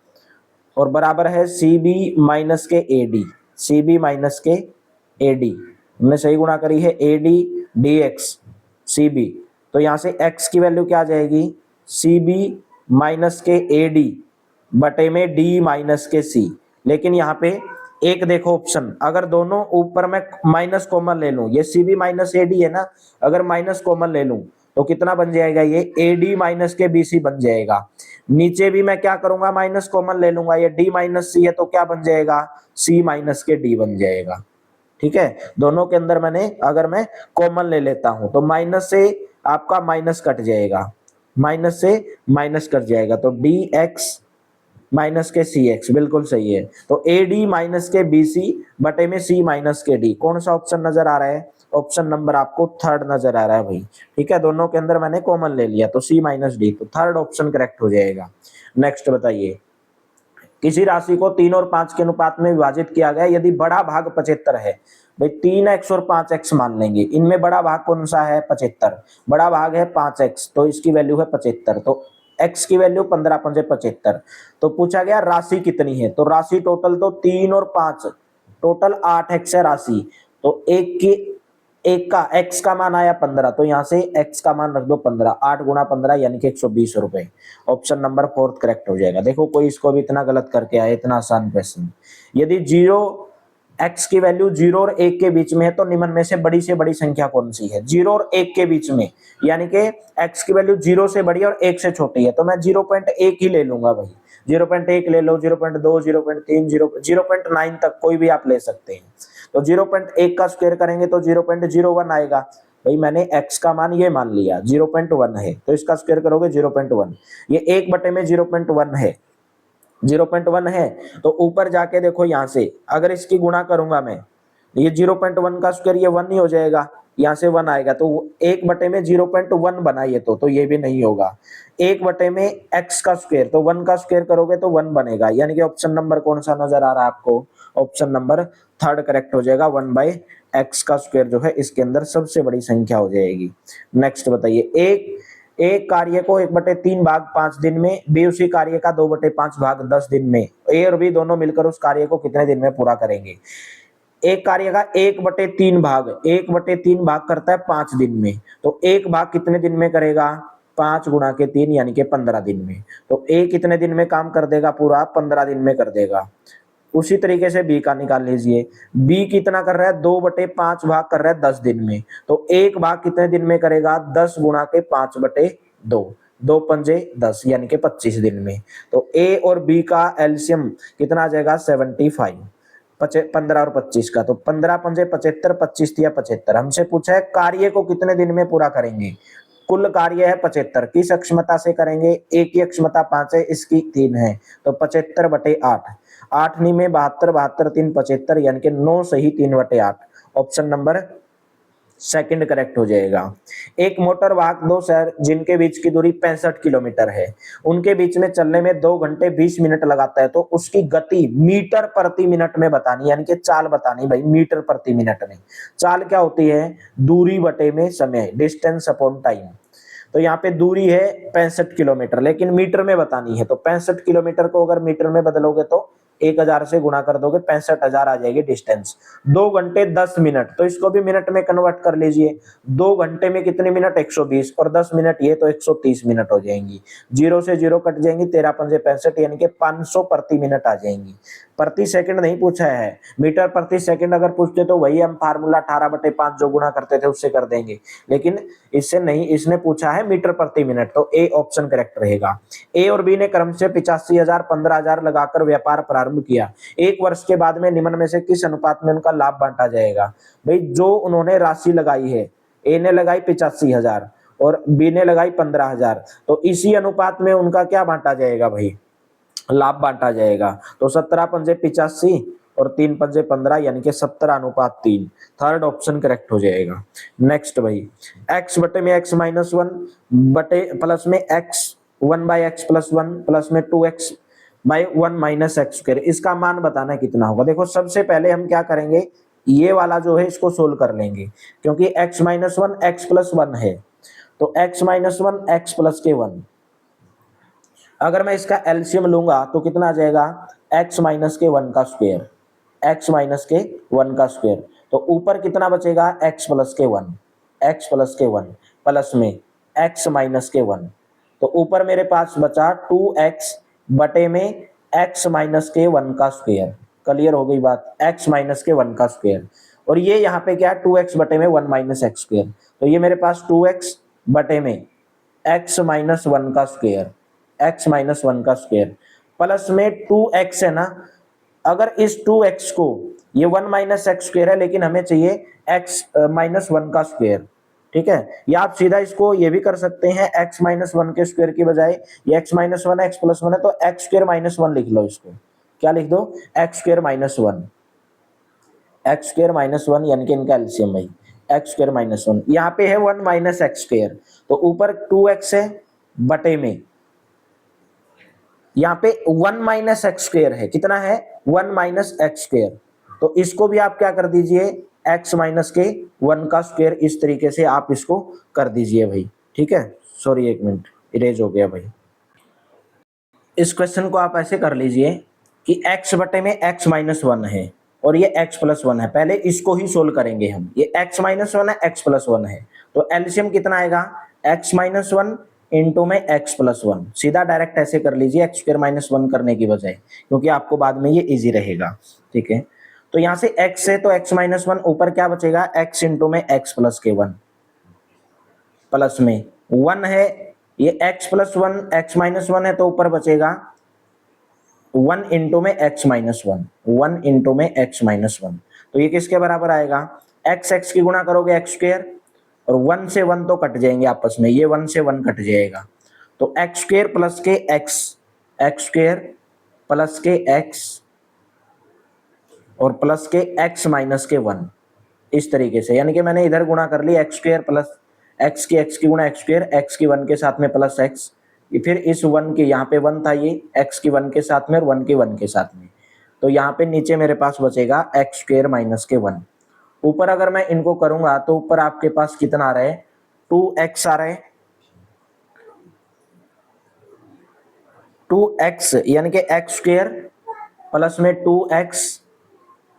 और बराबर है CB माइनस के AD, CB माइनस के AD। हमने सही गुणा करी है, AD DX CB। तो यहाँ से x की वैल्यू क्या आ जाएगी, CB माइनस के AD बटे में D माइनस के C। लेकिन यहाँ पे एक देखो ऑप्शन, अगर दोनों ऊपर मैं माइनस कॉमन ले लूं, ये CB माइनस AD है ना, अगर माइनस कॉमन ले लूं तो कितना बन जाएगा, ये AD माइनस के BC बन जाएगा। नीचे भी मैं क्या करूंगा, माइनस कॉमन ले लूंगा, ये D माइनस C है तो क्या बन जाएगा, C माइनस के D बन जाएगा, ठीक है। दोनों के अंदर मैंने अगर मैं कॉमन ले लेता हूं तो माइनस से आपका माइनस कट जाएगा, माइनस से माइनस कट जाएगा, तो DX माइनस के CX बिल्कुल सही है। तो AD माइनस के BC बटे में C माइनस के D। कौन सा ऑप्शन नजर आ रहा है, ऑप्शन नंबर आपको थर्ड नजर आ रहा है भाई, ठीक है। दोनों के अंदर मैंने कॉमन ले लिया तो C माइनस D, तो थर्ड ऑप्शन करेक्ट हो जाएगा। नेक्स्ट बताइए, किसी राशि को 3 और 5 के अनुपात में विभाजित किया गया यदि बड़ा भाग 75 है। भाई 3x और 5x मान लेंगे, इनमें बड़ा भाग कौन सा है, 75, बड़ा भाग है 5x, तो इसकी वैल्यू है 75। तो x की वैल्यू 15×5 = 75। तो पूछा गया राशि कितनी है, तो राशि टोटल तो 3 और 5, टोटल 8x है राशि। तो एक का x का मान आया 15, तो यहाँ से x का मान रख दो 15, 8 गुणा 15 यानी कि 120 रुपए। ऑप्शन नंबर फोर्थ करेक्ट हो जाएगा। देखो कोई इसको भी इतना गलत करके आया, इतना आसान क्वेश्चन। यदि x की वैल्यू 0 और 1 के बीच में है तो निम्न में से बड़ी संख्या कौन सी है, 0 और 1 के बीच में, यानी कि x की वैल्यू 0 से बड़ी और 1 से छोटी है, तो मैं 0.1 ही ले लूंगा भाई। 0.1 ले लो, 0.2, 0.3, 0.9 तक कोई भी आप ले सकते हैं। तो 0.1 का स्क्वायर करेंगे तो 0.01 आएगा, भाई मैंने x का मान ये मान लिया 0.1 है, तो इसका स्क्वायर करोगे 0.1, ये 1/में 0.1 है, 0.1 है, तो ऊपर जाके देखो यहाँ से अगर इसकी गुणा करूंगा मैं, ये 0.1 का स्क्वायर ये 1 ही हो जाएगा, यहाँ से 1 आएगा, तो 1/में 0.1 बना ये, तो ये भी नहीं होगा। 1/में x का स्क्वायर, तो 1 का स्क्वायर करोगे तो 1 बनेगा, यानी कि ऑप्शन नंबर कौन सा नजर आ रहा है आपको? ऑप्शन नंबर थर्ड करेक्ट हो जाएगा। 1/x का स्क्वायर जो है इसके अंदर सबसे बड़ी संख्या हो जाएगी। नेक्स्ट बताइए, एक कार्य को 1/3 भाग 5 दिन में, बी उसी कार्य का 2/5 भाग 10 दिन में, ए और बी दोनों मिलकर उस कार्य को कितने दिन में पूरा करेंगे? एक कार्य का 1/3 भाग करता है 5 दिन में, तो एक भाग कितने दिन में करेगा? 5 गुणा के 3 यानी कि 15 दिन में। तो ए कितने दिन में काम कर देगा? पूरा 15 दिन में कर देगा। उसी तरीके से बी का निकाल लीजिए, बी कितना कर रहा है? 2/5 भाग कर रहा है 10 दिन में, तो एक भाग कितने दिन में करेगा? 10 गुणा के 5/2, 2 पंजे 10 यानी कि 25 दिन में। तो ए और बी का एलसीएम कितना आ जाएगा? 75, 15 और 25 का, तो 15 पंजे 75, 25 या 75। हमसे पूछा है कार्य को कितने दिन में पूरा करेंगे? कुल कार्य है 75, किस अक्षमता से करेंगे? एक की अक्षमता 5 है, इसकी 3 है, तो 75/8, 8 नी में 72, 72 3 75, यानी कि 9 सही 3/8, ऑप्शन नंबर सेकंड करेक्ट हो जाएगा। एक मोटर वाहक दो शहर जिनके बीच की दूरी 65 किलोमीटर है, उनके बीच में चलने में 2 घंटे 20 मिनट लगाता है, तो उसकी गति मीटर प्रति मिनट में बतानी, यानी कि चाल बतानी भाई, मीटर प्रति मिनट में। चाल क्या होती है? दूरी बटे में समय, डिस्टेंस अपॉन टाइम। तो यहाँ पे दूरी है 65 किलोमीटर, लेकिन मीटर में बतानी है, तो 65 किलोमीटर को अगर मीटर में बदलोगे तो 1000 से गुणा कर दोगे, 65,000 आ जाएगी डिस्टेंस। 2 घंटे 10 मिनट, तो इसको भी मिनट में कन्वर्ट कर लीजिए। 2 घंटे में कितने मिनट? 120, और 10 मिनट ये, तो 130 मिनट हो जाएंगी। 0 से 0 कट जाएंगी, 13 पंजे 65, यानी कि 500 प्रति मिनट आ जाएंगी। प्रति सेकंड नहीं पूछा है, मीटर प्रति सेकंड अगर पूछते तो वही हम फार्मूला 18/5 जो गुणा करते थे उससे कर देंगे, लेकिन इससे नहीं, इसने पूछा है मीटर प्रति मिनट, तो ए ऑप्शन करेक्ट रहेगा। ए और बी ने क्रम से 85,000, 15,000 लगाकर व्यापार प्रारंभ किया। एक वर्ष के बाद में निम्न में से किस अनुपात में उनका लाभ बांटा जाएगा? भाई जो उन्होंने राशि लगाई है, ए ने लगाई 85,000 और बी ने लगाई 15,000, तो इसी अनुपात में उनका क्या बांटा जाएगा भाई? लाभ बांटा जाएगा। तो 17 पंजे 85 और 3 पंजे 15, यानी कि 70:3, थर्ड ऑप्शन करेक्ट हो जाएगा। नेक्स्ट भाई, x बटे में x माइनस 1 बटे प्लस में x 1/x प्लस 1 प्लस में 2x by 1 minus x square, इसका मान बताना कितना होगा? देखो सबसे पहले हम क्या करेंगे, ये वाला जो है इसको सोल्व कर लेंगे, क्योंकि x माइनस 1 x प्लस 1 है, तो x माइनस 1 x प्लस के 1, अगर मैं इसका एलसीएम लूंगा तो कितना आ जाएगा? x माइनस के 1 का स्क्वायर, x माइनस के 1 का स्क्वायर, तो ऊपर कितना बचेगा? x प्लस के 1, x प्लस के 1 प्लस में x माइनस के 1, तो ऊपर मेरे पास बचा 2x बटे में x माइनस के 1 का स्क्वायर। क्लियर हो गई बात? x माइनस के 1 का स्क्वायर, और ये यहाँ पे क्या है? 2x बटे में 1 माइनस एक्स स्क्वायर, तो ये मेरे पास 2x बटे में x माइनस 1 का स्क्वायर, x माइनस 1 का स्क्वायर प्लस में 2x है ना। अगर इस 2x को, ये 1 माइनस एक्स स्क्वायर है, लेकिन हमें चाहिए x माइनस 1 का स्क्वायर, ठीक है? या आप सीधा इसको ये भी कर सकते हैं, x माइनस 1 के स्क्वायर की बजाय ये x माइनस 1 x प्लस 1 है, तो x स्क्वायर माइनस 1 लिख लो। इसको क्या लिख दो? x square minus 1, x square minus 1, यानी कि इनका एलसीएम भाई x स्क्वायर माइनस 1, यहाँ पे है 1 माइनस एक्स स्क्वायर, तो ऊपर 2x है बटे में, यहाँ पे 1 माइनस एक्स स्क्वायर है, कितना है? 1 माइनस एक्स स्क्वायर, तो इसको भी आप क्या कर दीजिए? x माइनस के 1 का स्क्वायर, इस तरीके से आप इसको कर दीजिए भाई, ठीक है? सॉरी एक मिनट, इरेज हो गया भाई। इस क्वेश्चन को आप ऐसे कर लीजिए कि x बटे में x माइनस 1 है और ये x प्लस 1 है, पहले इसको ही सोल्व करेंगे हम। ये x माइनस 1 है, x प्लस 1 है, तो एलसीएम कितना आएगा? x माइनस 1 इंटू में x प्लस 1, सीधा डायरेक्ट ऐसे कर लीजिए x स्क्वायर माइनस 1 करने की बजाय, क्योंकि आपको बाद में ये इजी रहेगा, ठीक है? तो यहाँ से x है तो x माइनस 1, ऊपर क्या बचेगा? x इंटू में x प्लस के 1 प्लस में 1 है, ये x प्लस 1 x माइनस 1 है, तो ऊपर बचेगा 1 इंटू में x माइनस 1, 1 इंटू में x माइनस 1, तो ये किसके बराबर आएगा? x की गुणा करोगे x स्क्वायर और 1 से 1 तो कट जाएंगे आपस में, ये 1 से 1 कट जाएगा। तो एक्स स्क्वेयर प्लस के एक्स, एक्स स्क्वेयर प्लस के एक्स और प्लस के एक्स माइनस के 1, इस तरीके से। यानी कि मैंने इधर गुणा कर ली एक्स स्क्वेयर प्लस एक्स की गुणा एक्स स्क्वेयर, एक्स की 1 के साथ में प्लस एक्स, फिर इस 1 के यहाँ पे 1 था, ये एक्स की 1 के साथ में और 1 के 1 के साथ में। तो यहाँ पे नीचे मेरे पास बचेगा एक्स स्क्वेयर माइनस के 1। ऊपर अगर मैं इनको करूंगा तो ऊपर आपके पास कितना आ रहा है, 2x आ रहा है, 2x यानी कि एक्स स्क्वेयर प्लस में 2x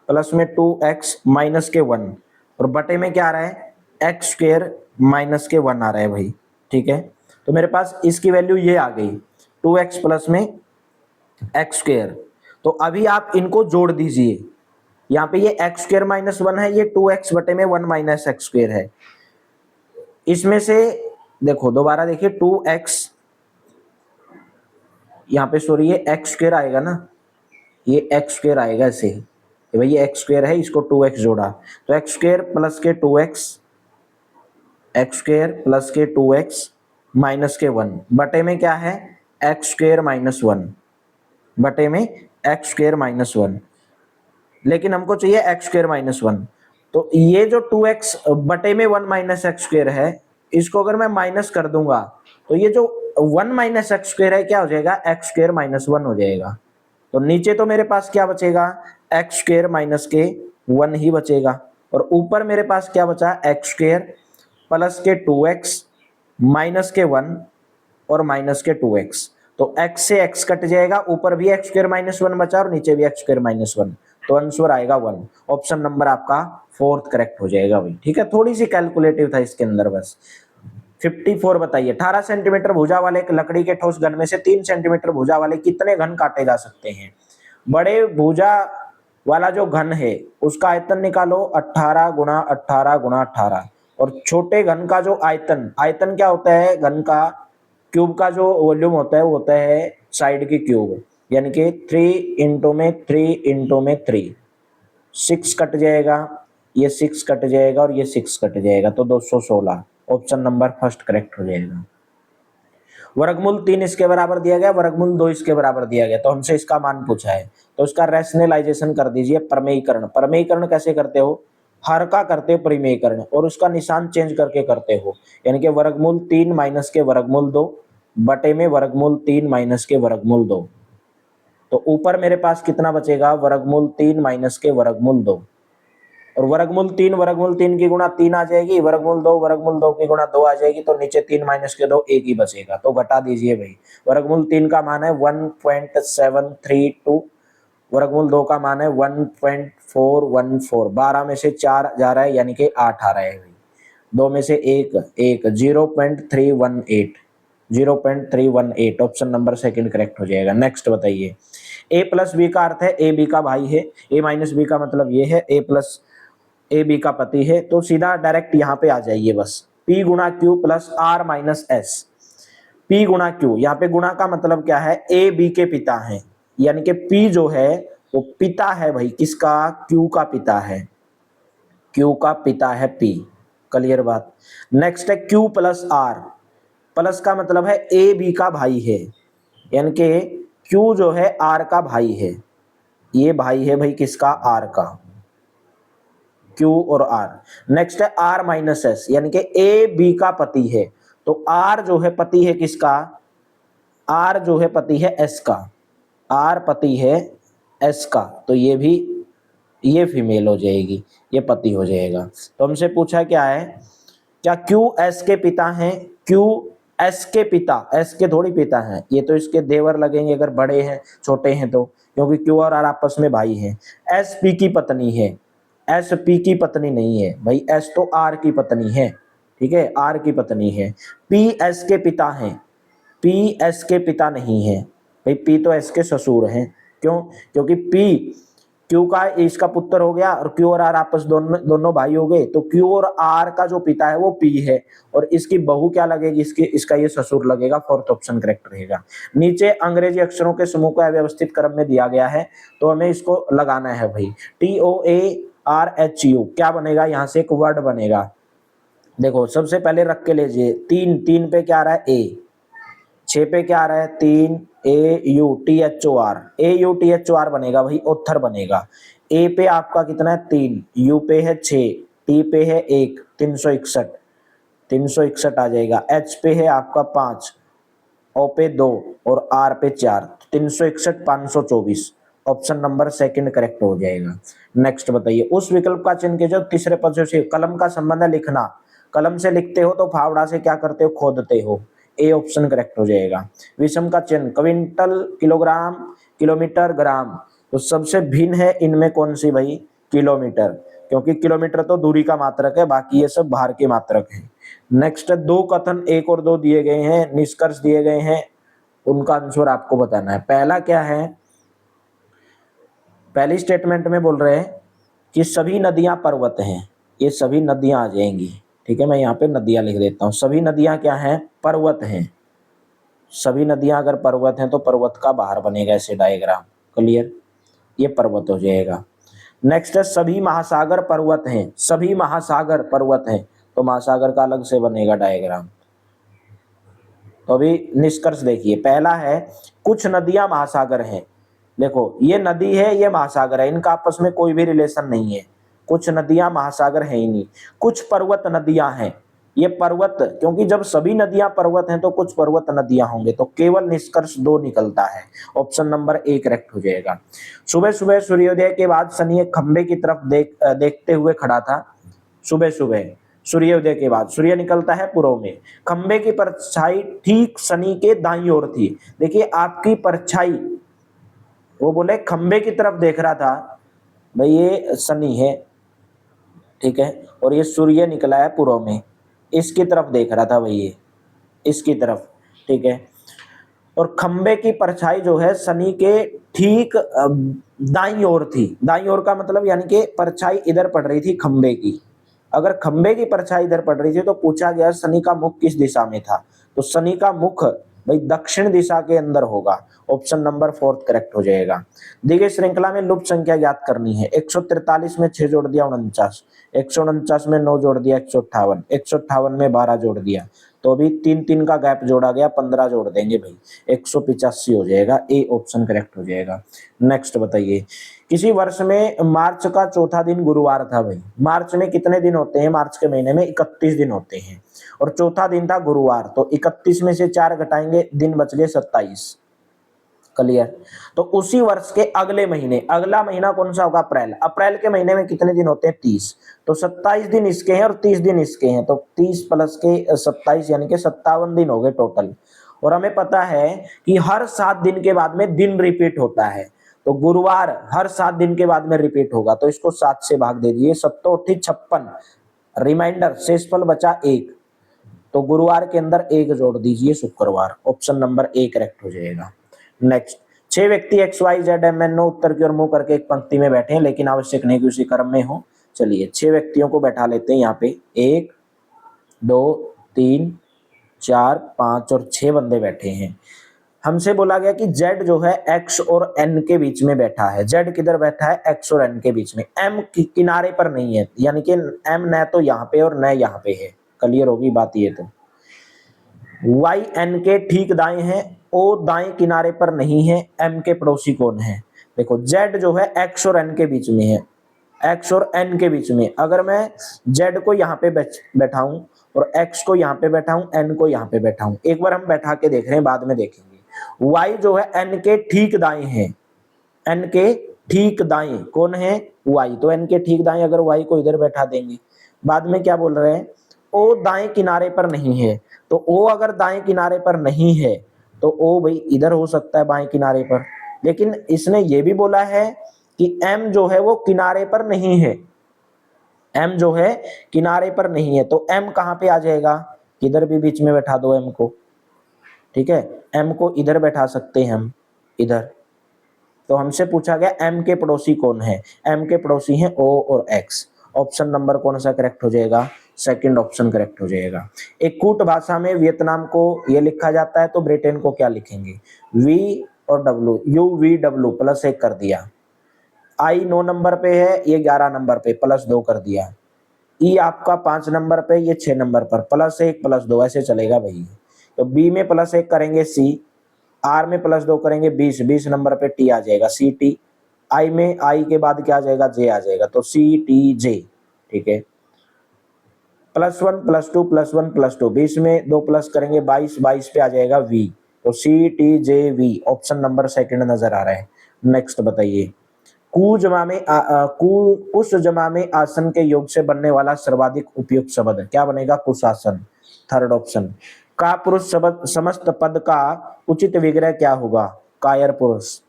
प्लस में 2x माइनस के 1 और बटे में क्या आ रहा है, एक्स स्क्वेयर माइनस के 1 आ रहा है भाई। ठीक है, तो मेरे पास इसकी वैल्यू ये आ गई 2x प्लस में एक्स स्क्वेयर। तो अभी आप इनको जोड़ दीजिए, यहाँ पे ये एक्स स्क्वेयर माइनस 1 है, ये 2x बटे में 1 माइनस एक्स स्क्वेयर है। इसमें से देखो दोबारा देखिए 2x, यहाँ पे सॉरी ये एक्स स्क्वेयर आएगा ना, ये एक्स स्क्वेयर आएगा ऐसे ही, भाई ये एक्स स्क्वेयर है, इसको 2x जोड़ा तो एक्स स्क्वेयर प्लस के 2x, एक्स स्क्वेयर प्लस के 2x माइनस के 1 बटे में क्या है एक्स स्क्वेयर माइनस 1, बटे में एक्स स्क्वेयर माइनस 1, लेकिन हमको चाहिए एक्स स्क्वेयर माइनस 1। तो ये जो 2x बटे में 1 माइनस एक्स स्क्वेयर है, इसको अगर मैं माइनस कर दूंगा तो ये जो 1 माइनस एक्स स्क्वेयर है क्या हो जाएगा, एक्स स्क्वेयर माइनस 1 हो जाएगा। तो नीचे तो मेरे पास क्या बचेगा, एक्स स्क्वेयर माइनस के 1 ही बचेगा, और ऊपर मेरे पास क्या बचा, एक्स स्क्वेयर प्लस के 2x माइनस के 1 और माइनस के 2x। तो x से x कट जाएगा, ऊपर भी एक्स स्क्वेयर माइनस 1 बचा और नीचे भी एक्स स्क्वेयर माइनस 1, तो आंसर आएगा 1। ऑप्शन नंबर आपका फोर्थ करेक्ट हो जाएगा भाई। ठीक है, थोड़ी सी कैलकुलेटिव था इसके अंदर बस। 54 बताइए, 18 सेंटीमीटर भुजा वाले एक लकड़ी के ठोस घन में से 3 सेंटीमीटर भुजा वाले कितने घन काटे जा सकते हैं। बड़े भुजा वाला जो घन है उसका आयतन निकालो 18 गुणा 18 गुणा 18, और छोटे घन का जो आयतन, आयतन क्या होता है घन का, क्यूब का जो वॉल्यूम होता है वो होता है साइड की क्यूब, यानी कि 3 इंटू में 3 इंटू में 3, 6 कट जाएगा, ये 6 कट जाएगा और ये 6 कट जाएगा, तो 216। ऑप्शन नंबर फर्स्ट करेक्ट हो जाएगा। वर्गमूल 3 इसके बराबर दिया गया, वर्गमूल 2 इसके बराबर दिया गया, तो हमसे इसका मान पूछा है, तो इसका रैशनलाइजेशन कर दीजिए। प्रमेयीकरण, प्रमेयीकरण कैसे करते हो, हर का करते हो परिमेयीकरण और उसका निशान चेंज करके करते हो, यानी कि वर्गमूल 3 माइनस के वर्गमूल 2 बटे में वर्गमूल 3 माइनस के वर्गमूल 2। तो ऊपर मेरे पास कितना बचेगा, वर्गमूल 3 माइनस के वर्गमूल 2, और वर्गमूल 3 की गुणा 3 आ जाएगी, वर्गमूल 2 की गुणा 2 आ जाएगी, तो नीचे 3 माइनस के 2 1 ही बचेगा, तो घटा दीजिए भाई। वर्गमूल 3 का मान है 1.732, वर्गमूल 2 का मान है 1.414, 12 में से 4 जा रहा है यानी कि 8 आ रहा है भाई, 2 में से 1 0.318, 0.318, ऑप्शन नंबर सेकंड करेक्ट हो जाएगा। नेक्स्ट बताइए, a प्लस बी का अर्थ है a b का भाई है, a माइनस बी का मतलब ये है a प्लस ए बी का पति है, तो सीधा डायरेक्ट यहाँ पे आ जाइए बस, P गुणा Q plus R minus S. P गुणा क्यू, यहाँ पे गुणा का मतलब क्या है, ए बी के पिता हैं, यानी कि P जो है वो पिता है भाई किसका, Q का पिता है, Q का पिता है P, क्लियर बात। नेक्स्ट है Q प्लस आर, प्लस का मतलब है ए बी का भाई है, यानी कि Q जो है R का भाई है, ये भाई है भाई किसका, R का, Q और R। नेक्स्ट है R माइनस एस, यानी कि ए बी का पति है, तो R जो है पति है किसका, R जो है पति है S का, R पति है S का, तो ये भी, ये फीमेल हो जाएगी, ये पति हो जाएगा। तो हमसे पूछा क्या है, क्या Q S के पिता हैं, Q S के पिता, S के थोड़ी पिता हैं, ये तो इसके देवर लगेंगे अगर बड़े हैं, छोटे हैं तो, क्योंकि Q और R आपस में भाई हैं। S P की पत्नी है, S P की पत्नी नहीं है भाई, S तो R की पत्नी है, ठीक है, R की पत्नी है। P S के पिता हैं, P S के पिता नहीं है भाई, P तो S के ससुर हैं, क्यों, क्योंकि P Q का इसका पुत्र हो गया और Q और R आपस दोनों भाई हो गए, तो Q और R का जो पिता है वो P है, और इसकी बहू क्या लगेगी, इसका ये ससुर लगेगा, फोर्थ ऑप्शन करेक्ट रहेगा। नीचे अंग्रेजी अक्षरों के समूह को अव्यवस्थित क्रम में दिया गया है, तो हमें इसको लगाना है भाई, TOARHU क्या बनेगा, यहाँ से एक वर्ड बनेगा, देखो सबसे पहले रख के लीजिए, 3 पे क्या आ रहा है ए, 6 पे क्या आ रहा है 3, AUTHOR, AUTHOR बनेगा भाई, ओथर बनेगा। ए पे आपका कितना है 3, यू पे है 6, टी पे है 1, 361, 361 आ जाएगा। एच पे है आपका 5, ओ पे 2 और आर पे 4, 361 524, ऑप्शन नंबर सेकंड करेक्ट हो जाएगा। नेक्स्ट बताइए, उस विकल्प का चिन्ह कीजिए जो तीसरे पद से, कलम का संबंध है लिखना, कलम से लिखते हो तो फावड़ा से क्या करते हो, खोदते हो, ए ऑप्शन करेक्ट हो जाएगा। विषम का चिन्ह, क्विंटल, किलोग्राम, किलोमीटर, ग्राम, तो सबसे भिन्न है इनमें कौन सी भाई, किलोमीटर, क्योंकि किलोमीटर तो दूरी का मात्रक है, बाकी ये सब भार के मात्रक है। नेक्स्ट, दो कथन 1 और 2 दिए गए हैं, निष्कर्ष दिए गए हैं, उनका आंसर आपको बताना है। पहला क्या है, पहली स्टेटमेंट में बोल रहे हैं कि सभी नदियां पर्वत हैं, ये सभी नदियां आ जाएंगी, ठीक है, मैं यहाँ पे नदियां लिख देता हूँ, सभी नदियां क्या हैं, पर्वत हैं, सभी नदियां अगर पर्वत हैं तो पर्वत का बाहर बनेगा ऐसे डायग्राम, क्लियर, ये पर्वत हो जाएगा। नेक्स्ट है, सभी महासागर पर्वत हैं, सभी महासागर पर्वत हैं, तो महासागर का अलग से बनेगा डायग्राम। तो अभी निष्कर्ष देखिए, पहला है कुछ नदियां महासागर हैं, देखो ये नदी है ये महासागर है, इनका आपस में कोई भी रिलेशन नहीं है, कुछ नदियां महासागर है ही नहीं। कुछ पर्वत नदियां हैं, ये पर्वत, क्योंकि जब सभी नदियां पर्वत हैं तो कुछ पर्वत नदियां होंगे, तो केवल निष्कर्ष 2 निकलता है, ऑप्शन नंबर ए करेक्ट हो जाएगा। सुबह सुबह सूर्योदय के बाद शनि एक खंबे की तरफ देखते हुए खड़ा था, सुबह सुबह सूर्योदय के बाद सूर्य निकलता है पूर्व में, खंबे की परछाई ठीक शनि के दाईं ओर थी। देखिए आपकी परछाई, वो बोले खंबे की तरफ देख रहा था, भाई ये शनि है, ठीक है, और ये सूर्य निकला है पूर्व में, इसकी तरफ देख रहा था भाई, ये इसकी तरफ, ठीक है, और खंबे की परछाई जो है शनि के ठीक दाईं ओर थी, दाईं ओर का मतलब यानी कि परछाई इधर पड़ रही थी खंबे की, अगर खंबे की परछाई इधर पड़ रही थी तो पूछा गया शनि का मुख किस दिशा में था, तो शनि का मुख भाई दक्षिण दिशा के अंदर होगा, ऑप्शन नंबर 4 करेक्ट हो जाएगा। दी गई श्रृंखला में लुप्त संख्या ज्ञात करनी है, 143 में 6 जोड़ दिया 49, 149 में 9 जोड़ दिया 158, 158 में 12 जोड़ दिया, तो अभी 3 का गैप जोड़ा गया, 15 जोड़ देंगे भाई, 185 हो जाएगा, ए ऑप्शन करेक्ट हो जाएगा। नेक्स्ट बताइए, किसी वर्ष में मार्च का चौथा दिन गुरुवार था भाई, मार्च में कितने दिन होते हैं, मार्च के महीने में 31 दिन होते हैं, और चौथा दिन था गुरुवार, तो 31 में से 4 घटाएंगे, दिन बच गए 27, क्लियर। तो उसी वर्ष के अगले महीने, अगला महीना कौन सा होगा, अप्रैल, अप्रैल के महीने में कितने दिन होते हैं 30, तो 27 दिन इसके हैं और 30 दिन इसके हैं, तो 30 प्लस के 27 यानी कि 57 दिन हो गए टोटल। और हमें पता है कि हर 7 दिन के बाद में दिन रिपीट होता है, तो गुरुवार हर 7 दिन के बाद में रिपीट होगा, तो इसको 7 से भाग दे दीजिए, 7 56, रिमाइंडर शेषफल बचा 1, तो गुरुवार के अंदर 1 जोड़ दीजिए शुक्रवार, ऑप्शन नंबर ए करेक्ट हो जाएगा। नेक्स्ट, 6 व्यक्ति XYZMNO उत्तर की ओर मुंह करके एक पंक्ति में बैठे हैं, लेकिन आवश्यक नहीं कि उसी क्रम में हो। चलिए 6 व्यक्तियों को बैठा लेते हैं यहाँ पे, 1 2 3 4 5 और 6 बंदे बैठे हैं। हमसे बोला गया कि Z जो है X और N के बीच में बैठा है, Z किधर बैठा है, X और N के बीच में, M किनारे पर नहीं है, यानी कि M न तो यहाँ पे और न यहाँ पे है, क्लियर होगी बात ये। तो Y N के ठीक दाएं है, O दाएं किनारे पर नहीं है, M के पड़ोसी कौन है, देखो Z जो है X और N के बीच में है, X और N के बीच में, अगर मैं Z को यहाँ पे बैठाऊं और X को यहाँ पे बैठाऊं, N को यहाँ पे बैठाऊं, एक बार हम बैठा के देख रहे हैं, बाद में देखेंगे। Y जो है N के ठीक दाएं है, N के ठीक दाएं कौन है, Y, तो N के ठीक दाएं अगर Y को इधर बैठा देंगे। बाद में क्या बोल रहे हैं, O दाएं किनारे पर नहीं है, तो O अगर दाएं किनारे पर नहीं है तो O भाई इधर हो सकता है बाएं किनारे पर, लेकिन इसने ये भी बोला है कि M जो है वो किनारे पर नहीं है, M जो है किनारे पर नहीं है, तो M कहां पे आ जाएगा, इधर भी बीच में बैठा दो M को, ठीक है, M को इधर बैठा सकते हैं हम, इधर। तो हमसे पूछा गया M के पड़ोसी कौन है, M के पड़ोसी हैं O और X, ऑप्शन नंबर कौन सा करेक्ट हो जाएगा, सेकंड ऑप्शन करेक्ट हो जाएगा। एक कूट भाषा में वियतनाम को ये लिखा जाता है, तो ब्रिटेन को क्या लिखेंगे, V और W, UVW प्लस 1 कर दिया, I 9 नंबर पे है, ये 11 नंबर पे प्लस 2 कर दिया, ई आपका 5 नंबर पे, ये 6 नंबर पर, +1 +2 ऐसे चलेगा भाई। तो बी में +1 करेंगे सी, आर में +2 करेंगे 20, 20 नंबर पे टी आ जाएगा सी टी, आई में आई के बाद क्या आ जाएगा जे आ जाएगा, तो सी टी जे। ठीक है, +1 +2 +1 +2, 20 में 2 प्लस करेंगे 22, 22 पे आ जाएगा वी, तो C T J V option number second नजर आ रहा है। नेक्स्ट बताइए, कु जमा में कुश जमा में आसन के योग से बनने वाला सर्वाधिक उपयुक्त शब्द क्या बनेगा, कुशासन, थर्ड ऑप्शन। का पुरुष शब्द समस्त पद का उचित विग्रह क्या होगा, कायर पुरुष।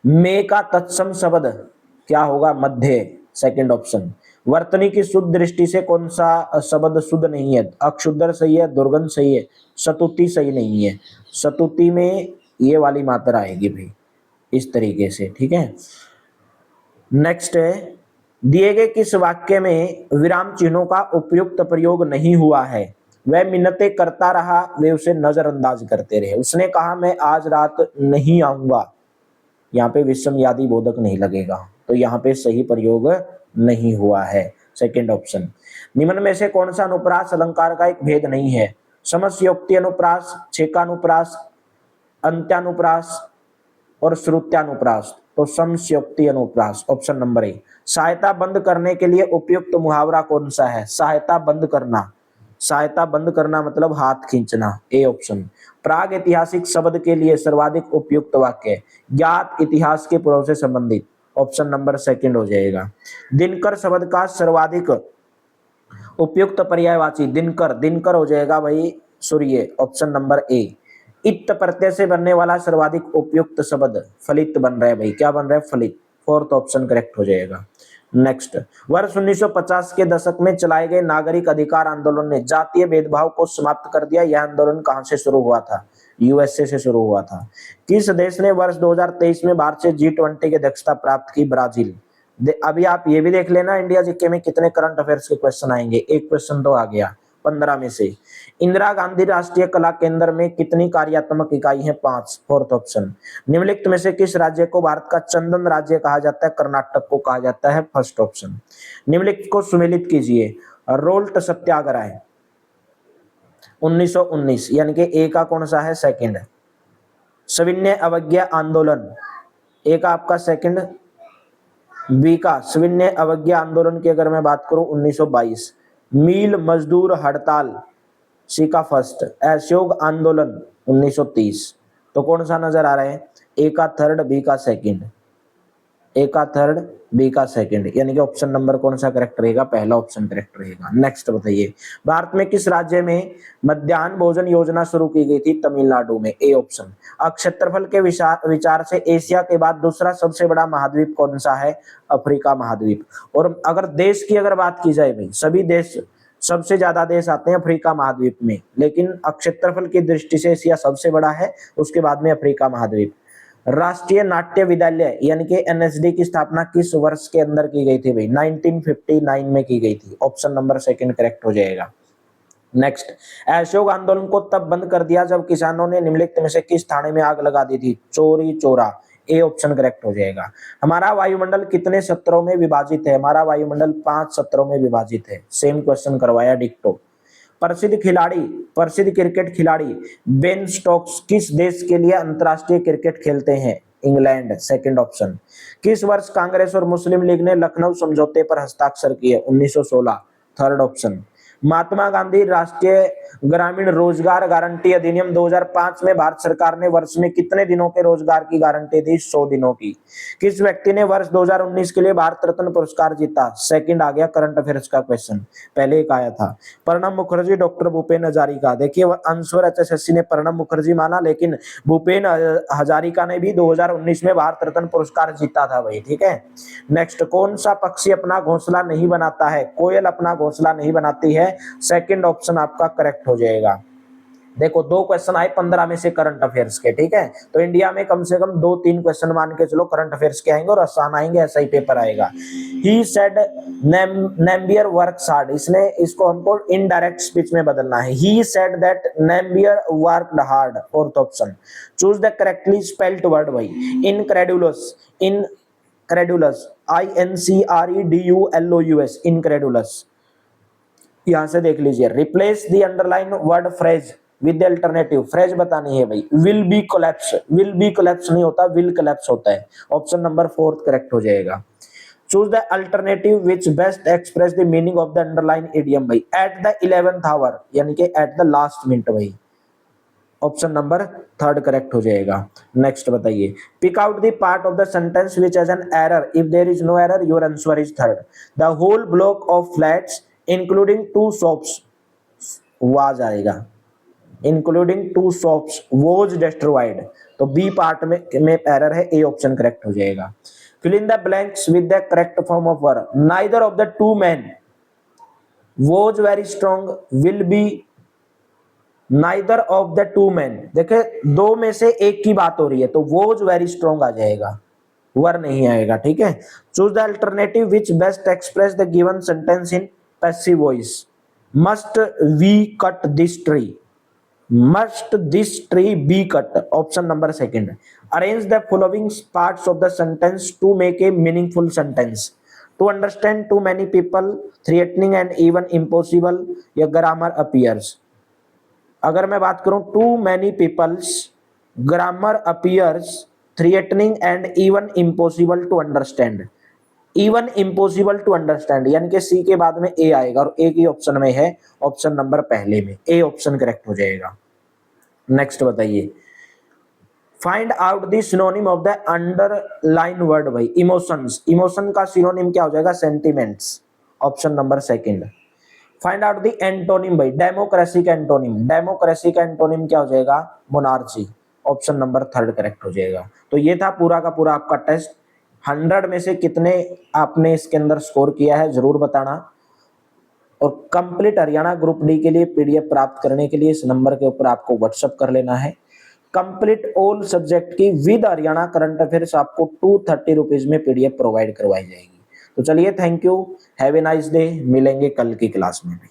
में का तत्सम शब्द क्या होगा, मध्य, सेकंड ऑप्शन। वर्तनी की शुद्ध दृष्टि से कौन सा शब्द शुद्ध नहीं है, अक्षुद्र सही है, दुर्गंध सही है, सतुति सही नहीं है। सतुति में ये वाली मात्रा आएगी भाई, इस तरीके से। ठीक है, नेक्स्ट है, दिए गए किस वाक्य में विराम चिन्हों का उपयुक्त प्रयोग नहीं हुआ है, वह मिन्नतें करता रहा, वे उसे नजरअंदाज करते रहे। उसने कहा मैं आज रात नहीं आऊंगा, यहाँ पे विषमयादि बोधक नहीं लगेगा, तो यहाँ पे सही प्रयोग नहीं हुआ है, सेकंड ऑप्शन। निम्न में से कौन सा अनुप्रास अलंकार का एक भेद नहीं है, समस्योक्ति अनुप्रास, छेकानुप्रास, अंत्यानुप्रास और श्रुत्यानुप्रास, तो समस्योक्ति अनुप्रास ऑप्शन नंबर ए। सहायता बंद करने के लिए उपयुक्त मुहावरा कौन सा है, सहायता बंद करना, सहायता बंद करना मतलब हाथ खींचना, ए ऑप्शन। प्राग ऐतिहासिक शब्द के लिए सर्वाधिक उपयुक्त वाक्य, ज्ञात इतिहास के पूर्व से संबंधित, ऑप्शन नंबर सेकंड हो जाएगा। दिनकर शब्द का सर्वाधिक उपयुक्त पर्यायवाची, दिनकर, दिनकर हो जाएगा भाई सूर्य, ऑप्शन नंबर ए। इत प्रत्यय से बनने वाला सर्वाधिक उपयुक्त शब्द, फलित बन रहा है भाई, क्या बन रहा है, फलित, फोर्थ ऑप्शन करेक्ट हो जाएगा। नेक्स्ट, वर्ष 1950 के दशक में चलाए गए नागरिक अधिकार आंदोलन ने जातीय भेदभाव को समाप्त कर दिया। यह आंदोलन कहां से शुरू हुआ था, यूएसए से शुरू हुआ था। किस देश ने वर्ष 2023 में भारत से G20 की अध्यक्षता प्राप्त की, ब्राजील। अभी आप ये भी देख लेना, इंडिया जीके में कितने करंट अफेयर्स के क्वेश्चन आएंगे, एक क्वेश्चन तो आ गया 15 में से। इंदिरा गांधी राष्ट्रीय कला केंद्र में कितनी कार्यात्मक इकाई है, 5, फोर्थ ऑप्शन। निम्नलिखित में से किस राज्य को भारत का चंदन राज्य कहा जाता है, कर्नाटक को कहा जाता है, फर्स्ट ऑप्शन। निम्नलिखित को सुमेलित कीजिए, रोल्ट सत्याग्रह 1919, यानी कि ए का कौन सा है, सेकंड। सविनय अवज्ञा आंदोलन, ए का आपका सेकंड, बी का सविनय अवज्ञा आंदोलन की अगर मैं बात करूं 1922। मील मजदूर हड़ताल, सी का फर्स्ट। असहयोग आंदोलन 1930, तो कौन सा नजर आ रहा है, ए का थर्ड, बी का सेकंड, ए का थर्ड, बी का सेकंड, यानी कि ऑप्शन नंबर कौन सा करेक्ट रहेगा, पहला ऑप्शन करेक्ट रहेगा। नेक्स्ट बताइए, भारत में किस राज्य में मध्याह्न भोजन योजना शुरू की गई थी, तमिलनाडु में, ए ऑप्शन। क्षेत्रफल के विचार से एशिया के बाद दूसरा सबसे बड़ा महाद्वीप कौन सा है, अफ्रीका महाद्वीप। और अगर देश की अगर बात की जाए भाई, सभी देश, सबसे ज्यादा देश आते हैं अफ्रीका महाद्वीप में, लेकिन क्षेत्रफल की दृष्टि से एशिया सबसे बड़ा है, उसके बाद में अफ्रीका महाद्वीप। राष्ट्रीय नाट्य विद्यालय यानी कि एनएसडी की स्थापना किस वर्ष के अंदर की गई थी भाई, 1959 में की गई थी, ऑप्शन नंबर सेकंड करेक्ट हो जाएगा। नेक्स्ट, असहयोग आंदोलन को तब बंद कर दिया जब किसानों ने निम्नलिखित में से किस थाने में आग लगा दी थी, चोरी चोरा, ए ऑप्शन करेक्ट हो जाएगा। हमारा वायुमंडल कितने सत्रों में विभाजित है, हमारा वायुमंडल 5 सत्रों में विभाजित है, सेम क्वेश्चन करवाया डिक्टो। प्रसिद्ध खिलाड़ी, प्रसिद्ध क्रिकेट खिलाड़ी बेन स्टोक्स किस देश के लिए अंतरराष्ट्रीय क्रिकेट खेलते हैं, इंग्लैंड, सेकंड ऑप्शन। किस वर्ष कांग्रेस और मुस्लिम लीग ने लखनऊ समझौते पर हस्ताक्षर किए, 1916, थर्ड ऑप्शन। महात्मा गांधी राष्ट्रीय ग्रामीण रोजगार गारंटी अधिनियम 2005 में भारत सरकार ने वर्ष में कितने दिनों के रोजगार की गारंटी दी, 100 दिनों की। किस व्यक्ति ने वर्ष 2019 के लिए भारत रत्न पुरस्कार जीता, सेकंड आ गया करंट अफेयर्स का क्वेश्चन, पहले एक आया था, प्रणब मुखर्जी, डॉक्टर भूपेन हजारिका। देखिए आंसर एचएसएससी ने प्रणब मुखर्जी माना, लेकिन भूपेन हजारिका ने भी 2019 में भारत रत्न पुरस्कार जीता था भाई, ठीक है। नेक्स्ट, कौन सा पक्षी अपना घोंसला नहीं बनाता है, कोयल अपना घोंसला नहीं बनाती है, सेकंड ऑप्शन आपका करेक्ट हो जाएगा। देखो 2 क्वेश्चन आए 15 में से करंट अफेयर्स के, ठीक है। तो इंडिया में कम से कम 2-3 क्वेश्चन मान के चलो करंट अफेयर्स के आएंगे और आसान आएंगे, ऐसा ही पेपर आएगा। He said Nambiar works hard, इसने इसको हमको इनडायरेक्ट स्पीच में बदलना है। He said that Nambiar worked hard, fourth option. Choose the correctly spelled word भाई, incredulous, incredulous, INCREDULOUS, incredulous. यहां से देख लीजिए, replace the underline word phrase with the alternative, phrase बतानी है भाई। Will be collapse, will be collapse नहीं होता, विल कोलैप्स होता है। ऑप्शन नंबर 4 करेक्ट हो जाएगा। Choose the alternative which best express the meaning of the underline idiom भाई। एट द 11th आवर, यानी कि एट द लास्ट मिनट भाई। ऑप्शन नंबर 3 करेक्ट हो जाएगा। नेक्स्ट बताइए, pick out the part of the sentence which has an error, if there is no error your answer is 3rd। The whole block of flats including 2 shops was आएगा, including 2 shops was destroyed. तो B part में error है, A option correct हो जाएगा। Fill in the blanks with the correct form of verb. Neither of the 2 men was very strong, will be neither of the 2 men। देखे, दो में से एक की बात हो रही है तो was very strong आ जाएगा, वर नहीं आएगा, ठीक है। Choose the alternative which best express the given sentence in passive voice. Must we cut this tree, must this tree be cut, option number 2nd। arrange the following parts of the sentence to make a meaningful sentence। to understand too many people, threatening and even impossible, या grammar appears। अगर मैं बात करूं too many peoples, grammar appears, threatening and even impossible to understand। Even impossible to understand, यानी कि सी के बाद में ए आएगा और एक ही ऑप्शन में है, ऑप्शन नंबर पहले में, ए ऑप्शन करेक्ट हो जाएगा। नेक्स्ट बताइए, find out the synonym of the underline word भाई। इमोशंस, इमोशन का सिनोनिम क्या हो जाएगा? Sentiments, option number 2nd। Find out the antonym भाई। डेमोक्रेसी का एंटोनिम, डेमोक्रेसी का एंटोनिम क्या हो जाएगा? Monarchy, option number 3rd correct हो जाएगा। तो ये था पूरा का पूरा आपका टेस्ट। 100 में से कितने आपने इसके अंदर स्कोर किया है जरूर बताना। और कंप्लीट हरियाणा ग्रुप डी के लिए पीडीएफ प्राप्त करने के लिए इस नंबर के ऊपर आपको व्हाट्सएप कर लेना है। कंप्लीट ऑल सब्जेक्ट की विद हरियाणा करंट अफेयर्स आपको 230 रुपीज में पीडीएफ प्रोवाइड करवाई जाएगी। तो चलिए, thank you, have a nice day, मिलेंगे कल की क्लास में भी।